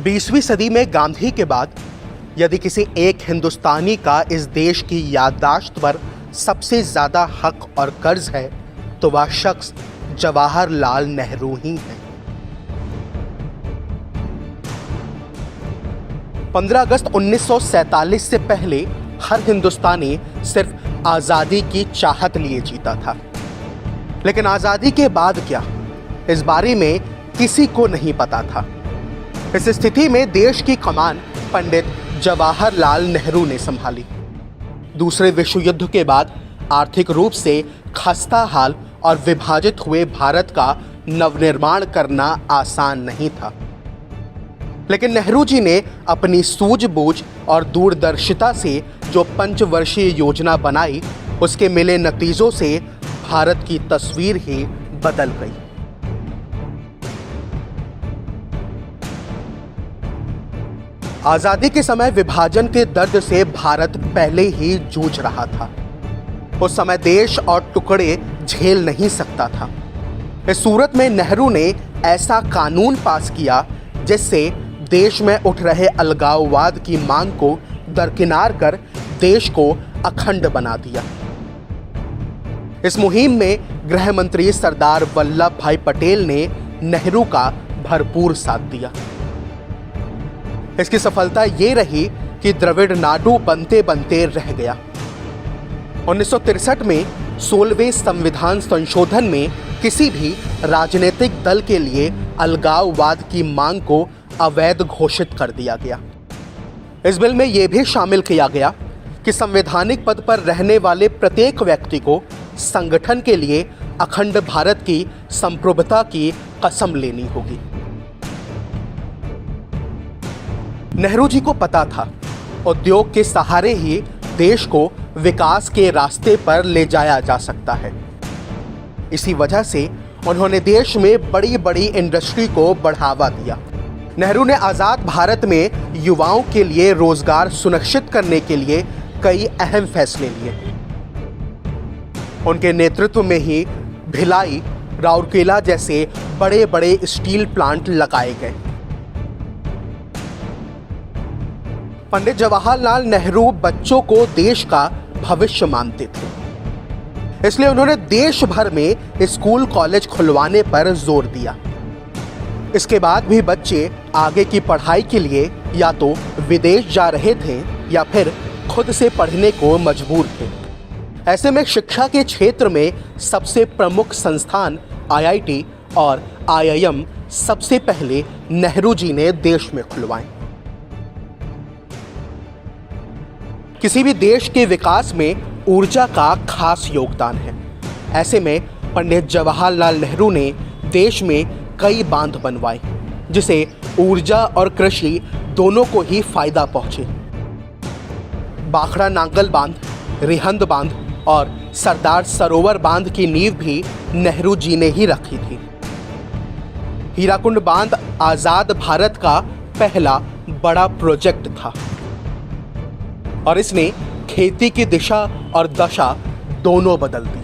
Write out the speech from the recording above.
20वीं सदी में गांधी के बाद यदि किसी एक हिंदुस्तानी का इस देश की याददाश्त पर सबसे ज्यादा हक और कर्ज है तो वह शख्स जवाहरलाल नेहरू ही है। 15 अगस्त 1947 से पहले हर हिंदुस्तानी सिर्फ आजादी की चाहत लिए जीता था, लेकिन आजादी के बाद क्या, इस बारे में किसी को नहीं पता था। इस स्थिति में देश की कमान पंडित जवाहरलाल नेहरू ने संभाली। दूसरे विश्व युद्ध के बाद आर्थिक रूप से खस्ता हाल और विभाजित हुए भारत का नवनिर्माण करना आसान नहीं था, लेकिन नेहरू जी ने अपनी सूझबूझ और दूरदर्शिता से जो पंचवर्षीय योजना बनाई, उसके मिले नतीजों से भारत की तस्वीर ही बदल गई। आजादी के समय विभाजन के दर्द से भारत पहले ही जूझ रहा था। उस समय देश और टुकड़े झेल नहीं सकता था। इस सूरत में नेहरू ने ऐसा कानून पास किया जिससे देश में उठ रहे अलगाववाद की मांग को दरकिनार कर देश को अखंड बना दिया। इस मुहिम में गृह मंत्री सरदार वल्लभ भाई पटेल ने नेहरू का भरपूर साथ दिया। इसकी सफलता ये रही कि द्रविड़ नाडु बनते बनते रह गया। 1963 में 16वें संविधान संशोधन में किसी भी राजनीतिक दल के लिए अलगाववाद की मांग को अवैध घोषित कर दिया गया। इस बिल में यह भी शामिल किया गया कि संवैधानिक पद पर रहने वाले प्रत्येक व्यक्ति को संगठन के लिए अखंड भारत की संप्रभुता की कसम लेनी होगी। नेहरू जी को पता था, उद्योग के सहारे ही देश को विकास के रास्ते पर ले जाया जा सकता है। इसी वजह से उन्होंने देश में बड़ी बड़ी इंडस्ट्री को बढ़ावा दिया। नेहरू ने आजाद भारत में युवाओं के लिए रोजगार सुनिश्चित करने के लिए कई अहम फैसले लिए। उनके नेतृत्व में ही भिलाई, राउरकेला जैसे बड़े बड़े स्टील प्लांट लगाए गए। पंडित जवाहरलाल नेहरू बच्चों को देश का भविष्य मानते थे, इसलिए उन्होंने देश भर में स्कूल कॉलेज खुलवाने पर जोर दिया। इसके बाद भी बच्चे आगे की पढ़ाई के लिए या तो विदेश जा रहे थे या फिर खुद से पढ़ने को मजबूर थे। ऐसे में शिक्षा के क्षेत्र में सबसे प्रमुख संस्थान IIT और IIM सबसे पहले नेहरू जी ने देश में खुलवाए। किसी भी देश के विकास में ऊर्जा का खास योगदान है। ऐसे में पंडित जवाहरलाल नेहरू ने देश में कई बांध बनवाए, जिसे ऊर्जा और कृषि दोनों को ही फायदा पहुंचे। बाखड़ा नांगल बांध, रिहंद बांध और सरदार सरोवर बांध की नींव भी नेहरू जी ने ही रखी थी। हीराकुंड बांध आजाद भारत का पहला बड़ा प्रोजेक्ट था और इसने खेती की दिशा और दशा दोनों बदल दी।